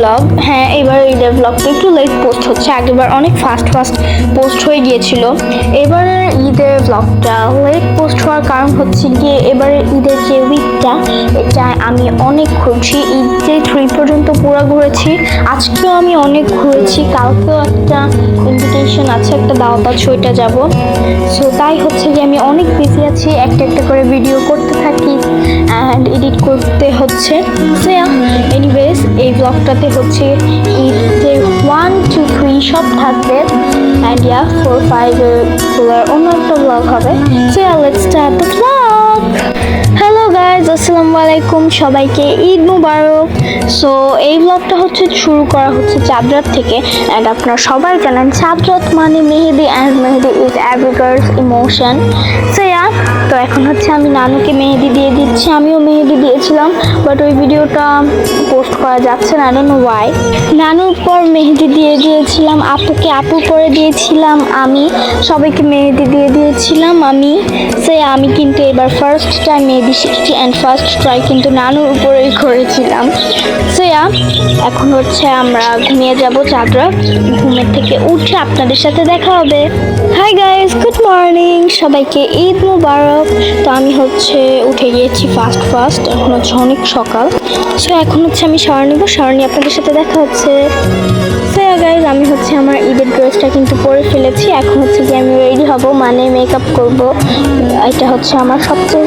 Blog. হ্যাঁ, এবার ঈদের ব্লগটা একটু লেট পোস্ট হচ্ছে, আগেবার অনেক ফাস্ট পোস্ট হয়ে গিয়েছিল। এবারে ঈদের ব্লগটা লেট পোস্ট হওয়ার কারণ হচ্ছে গিয়ে এবারে ঈদের যে উইকটা, এটা আমি অনেক ঘুরছি। ঈদ যে 3 পর্যন্ত পুরো ঘুরেছি, আজকেও আমি অনেক ঘুরেছি, কালকেও একটা ইনভিটেশন আছে, একটা দাওয়াত আছে, ওইটা যাব। সো তাই হচ্ছে যে আমি অনেক বিজি আছি, একটা করে ভিডিও করতে থাকি অ্যান্ড এডিট করতে হচ্ছে। সো এনিওয়েজ, এই ব্লগটাতে হচ্ছে ঈদের 1 to 3 সব থাকবে অ্যান্ড 4-5 এর অন্য একটা ব্লগ হবে। So let's start the blog. Hello guys, আসসালামু আলাইকুম, সবাইকে ঈদ মুবারক। সো এই ব্লগটা হচ্ছে শুরু করা হচ্ছে চাঁদ রাত থেকে অ্যান্ড আপনারা সবাই জানেন চাঁদ রাত মানে mehendi, and mehendi is every girls emotion. So তো এখন হচ্ছে আমি নানুকে মেহেদি দিয়ে দিচ্ছি, আমিও মেহেদি দিয়েছিলাম, বাট ওই ভিডিওটা পোস্ট করা যাচ্ছে না, আই ডোন্ট নো ওয়াই। নানুর পর মেহেদি দিয়ে দিয়েছিলাম আপুকে, আপুর পরে দিয়েছিলাম আমি, সবাইকে মেহেদি দিয়ে দিয়েছিলাম আমি। আমি কিন্তু এবার ফার্স্ট টাইম মেহেদি শিখছি অ্যান্ড ফার্স্ট ট্রাই কিন্তু নানুর উপরেই করেছিলাম। এখন হচ্ছে আমরা ঘুমিয়ে যাব চাঁদরা, ঘুমের থেকে উঠে আপনাদের সাথে দেখা হবে। হাই গাইজ, গুড মর্নিং, সবাইকে ঈদ মুবারক। তো আমি হচ্ছে উঠে গিয়েছি ফার্স্ট, এখন হচ্ছে অনেক সকাল। সো এখন হচ্ছে আমি শাওয়ার নেবো, শাওয়ার নিয়ে আপনাদের সাথে দেখা হচ্ছে। গাইজ, আমি হচ্ছে আমার ঈদের ড্রেসটা কিন্তু পরে ফেলেছি, এখন হচ্ছে যে আমি রেডি হব, মানে মেকআপ করব। এটা হচ্ছে আমার সবচেয়ে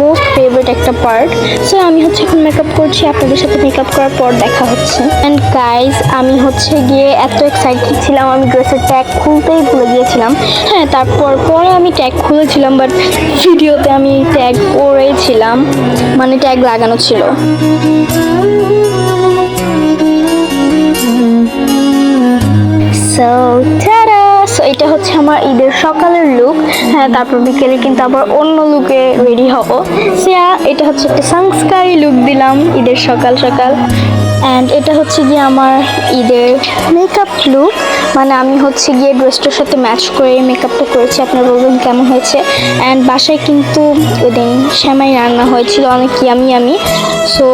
মোস্ট ফেভারিট একটা পার্ট। সো আমি হচ্ছে এখন মেকআপ করছি, আপনাদের সাথে মেকআপ করার পর দেখা হচ্ছে। অ্যান্ড গাইজ, আমি হচ্ছে গিয়ে এত এক্সাইটেড ছিলাম, আমি ড্রেসের ট্যাগ খুলতেই ভুলে গিয়েছিলাম। হ্যাঁ, তারপর পরে আমি ট্যাগ খুলেছিলাম, বাট ভিডিওতে আমি ট্যাগ পরেছিলাম, মানে ট্যাগ লাগানো ছিল। সো এটা হচ্ছে আমার ঈদের সকালের লুক। হ্যাঁ, তারপর বিকেলে কিন্তু আবার অন্য লুকে রেডি হব। এটা হচ্ছে একটা সংস্কারী লুক দিলাম ঈদের সকাল অ্যান্ড এটা হচ্ছে গিয়ে আমার ঈদের মেকআপ লুক, মানে আমি হচ্ছে গিয়ে ড্রেসটার সাথে ম্যাচ করে মেকআপটা করেছি। আপনারা বলবেন কেমন হয়েছে। অ্যান্ড বাসায় কিন্তু ওদিন সেমাই রান্না হয়েছিল, অনেক ইয়ামি। সো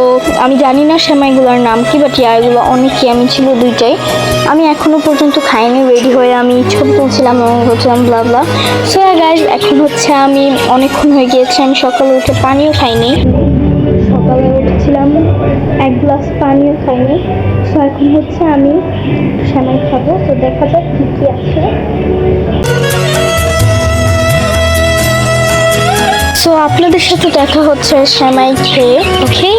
আমি জানি না সেমাইগুলোর নাম কি, বাট এগুলো অনেক ইয়ামি ছিল দুইটাই। আমি এখনো পর্যন্ত খাইনি, রেডি হয়ে আমি ছবি তুলছিলাম এবং বলছিলাম ব্লা। সো গাইজ, এখন হচ্ছে আমি অনেকক্ষণ হয়ে গিয়েছে, আমি সকালে উঠে পানিও খাইনি, সকালে উঠেছিলাম 1 গ্লাস পানিও খাইনি। সো এখন হচ্ছে আমি সেমাই খাবো, তো দেখা যাক কি আছে। সো আপনাদের সাথে দেখা হচ্ছে সেমাই খেয়ে, ওকে।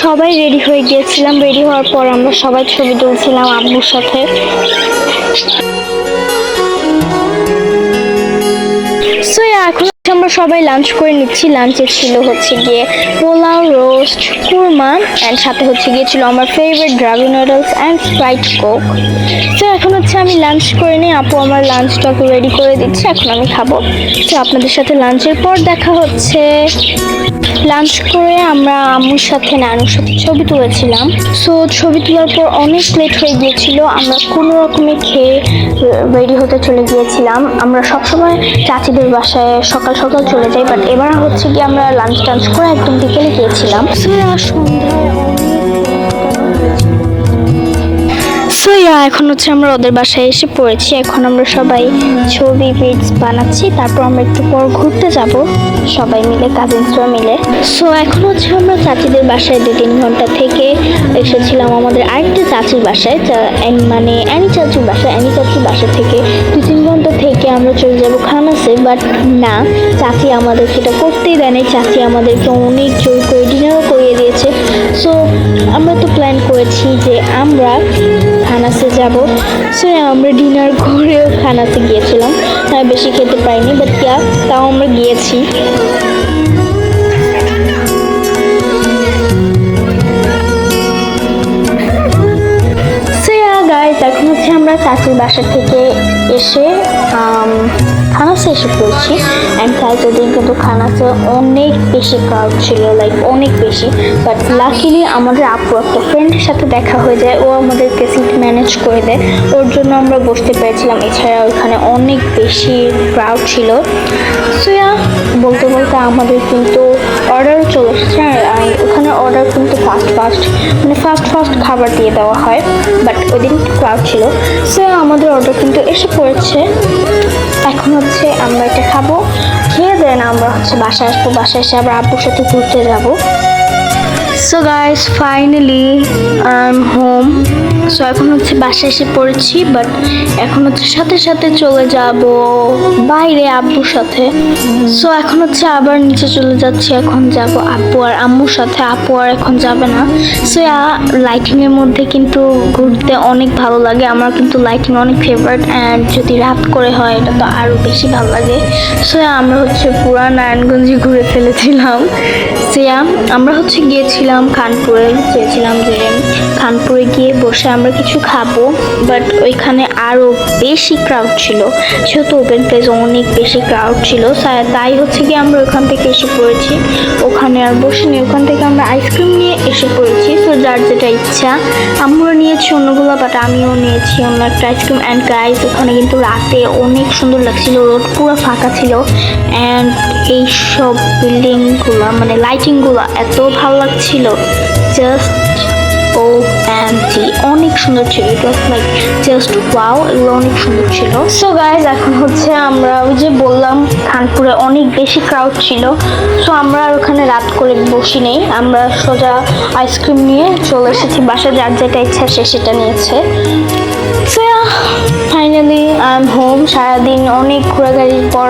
সবাই রেডি হয়ে গিয়েছিলাম, রেডি হওয়ার পর আমরা সবাই ছবি তুলছিলাম আব্বুর সাথে। এখন আমরা সবাই লাঞ্চ করে নিচ্ছি। লাঞ্চে ছিল হচ্ছে গিয়ে পোলাও, রোস্ট, কুরমা অ্যান্ড সাথে হচ্ছে গিয়েছিল আমার favourite dragon noodles and Sprite Coke. তো এখন হচ্ছে আমি লাঞ্চ করে নিই, আপু আমার লাঞ্চটাকে রেডি করে দিচ্ছে, এখন আমি খাবো। তো আপনাদের সাথে লাঞ্চের পর দেখা হচ্ছে। লাঞ্চ করে আমরা আম্মুর সাথে নানুর সাথে ছবি তুলেছিলাম। সো ছবি তোলার পর অনেক লেট হয়ে গিয়েছিল, আমরা কোনো রকমে খেয়ে রেডি হতে চলে গিয়েছিলাম। আমরা সবসময় চাচিদের বাসায় সকাল চলে যাই, বাট এবার হচ্ছে কি আমরা লাঞ্চ করে একদম বিকেলে গিয়েছিলাম। সো এখন হচ্ছে আমরা ওদের বাসায় এসে পড়েছি। এখন আমরা সবাই ছবি রিলস বানাচ্ছি, তারপর আমরা একটু পর ঘুরতে যাব সবাই মিলে, কাজিনসরা মিলে। সো এখন হচ্ছে আমরা চাচিদের বাসায় 2-3 ঘন্টা থেকে এসেছিলাম আমাদের আরেকটা চাচির বাসায়, মানে অ্যানি চাচির বাসায়। অ্যানি চাচির বাসা থেকে 2-3 ঘন্টা থেকে আমরা চলে যাবো খানাসে, বাট না, চাচি আমাদেরকে এটা করতেই দেয় নাই। চাচি আমাদেরকে অনেক জোর করে ডিনারও করিয়ে দিয়েছে। সো আমরা তো প্ল্যান করেছি যে আমরা খানাসে যাব। সো আমরা ডিনার করেও খানাসে গিয়েছিলাম। বেশি খেতে পারিনি, বাট তাও আমরা গিয়েছি। এখন হচ্ছে আমরা চাচির বাসা থেকে এসে খানাসে এসে পড়ছি। অ্যান্ড ওদিন কিন্তু খানাসে অনেক বেশি ক্রাউড ছিল, লাইক অনেক বেশি। বাট লাকিলি আমাদের আপু একটা ফ্রেন্ডের সাথে দেখা হয়ে যায়, ও আমাদেরকে সিট ম্যানেজ করে দেয়, ওর জন্য আমরা বসতে পেরেছিলাম। এছাড়া ওইখানে অনেক বেশি ক্রাউড ছিল। সো বলতে বলতে আমাদের কিন্তু অর্ডারও চলে এসেছে। আর ওখানে অর্ডার কিন্তু ফাস্ট খাবার দিয়ে দেওয়া হয়, বাট ওই দিন ক্রাউড ছিল। সো আমাদের অর্ডার কিন্তু এসে পড়েছে। এখন হচ্ছে আমরা এটা খাবো, খেয়ে দেন আমরা হচ্ছে বাসায় আসবো। বাসায় এসে আবার আব্বুর সাথে ঘুরতে যাবো। So guys, finally I am home. So এখন হচ্ছে বাসায় এসে পড়েছি, বাট এখন হচ্ছে সাথে সাথে চলে যাব বাইরে আব্বুর সাথে। সো এখন হচ্ছে আবার নিচে চলে যাচ্ছি। এখন যাব আব্বু আর আম্মুর সাথে। আপু আর এখন যাবে না। সো লাইটিংয়ের মধ্যে কিন্তু ঘুরতে অনেক ভালো লাগে। আমার কিন্তু লাইটিং অনেক ফেভারিট, অ্যান্ড যদি রাত করে হয় এটা তো আরও বেশি ভালো লাগে। সো আমরা হচ্ছে পুরা নারায়ণগঞ্জে ঘুরে ফেলেছিলাম। সো আমরা হচ্ছে গিয়েছিলাম খানপুরে। চেয়েছিলাম যে খানপুরে গিয়ে বসে আমরা কিছু খাবো, বাট ওইখানে আরও বেশি ক্রাউড ছিল। যেহেতু ওপেন প্লেস, অনেক বেশি ক্রাউড ছিল। তাই হচ্ছে কি আমরা ওখান থেকে এসে পড়েছি। ওখানে আর বসিনি, ওখান থেকে আমরা আইসক্রিম নিয়ে এসে পড়েছি। সো যার যেটা ইচ্ছা, আমরা নিয়েছি অন্যগুলো, বাট আমিও নিয়েছি অন্য একটা আইসক্রিম। অ্যান্ড গাইস, ওখানে কিন্তু রাতে অনেক সুন্দর লাগছিল, রোড পুরো ফাঁকা ছিল। অ্যান্ড এইসব বিল্ডিংগুলো মানে লাইটিংগুলো এত ভালো লাগছিল, জাস্ট অনেক সুন্দর ছিল। ইট ওয়াজ লাইক জাস্ট ওয়াও, এগুলো অনেক সুন্দর ছিল। সো গাইজ, এখন হচ্ছে আমরা ওই যে বললাম খানপুরে অনেক বেশি ক্রাউড ছিল। সো আমরা আর ওখানে রাত করে বসি নেই, আমরা সোজা আইসক্রিম নিয়ে চলে এসেছি বাসায়। যার যেটা ইচ্ছা সে সেটা নিয়েছে। So finally I am home. সারাদিন অনেক ঘোরাঘুরির পর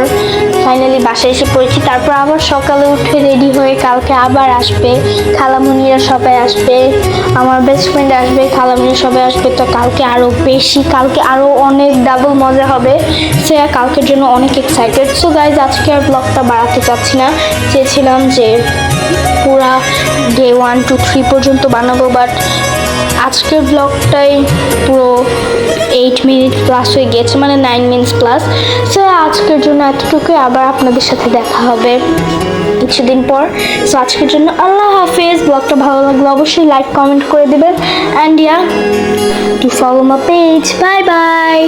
ফাইনালি বাসায় এসে পড়েছি। তারপর আবার সকালে উঠে রেডি হয়ে কালকে আবার আসবে খালামুনিরা, সবাই আসবে, আমার বেস্ট ফ্রেন্ড আসবে, খালামুনি সবাই আসবে। তো কালকে আরও বেশি, কালকে আরও অনেক ডাবল মজা হবে। সে কালকের জন্য অনেক এক্সাইটেড। সো গাইজ, আজকে আর ব্লগটা বাড়াতে চাচ্ছি না। চেয়েছিলাম যে পুরা ডে 1 to 3 পর্যন্ত বানাবো, বাট আজকের ব্লগটাই পুরো 8 মিনিট প্লাস হয়ে গিয়েছে, মানে 9 মিনিটস প্লাস। সো আজকের জন্য এতটুকুই। আবার আপনাদের সাথে দেখা হবে কিছুদিন পর। সো আজকের জন্য আল্লাহ হাফেজ। ব্লগটা ভালো লাগলে অবশ্যই লাইক কমেন্ট করে দেবেন, and to follow my page. Bye bye.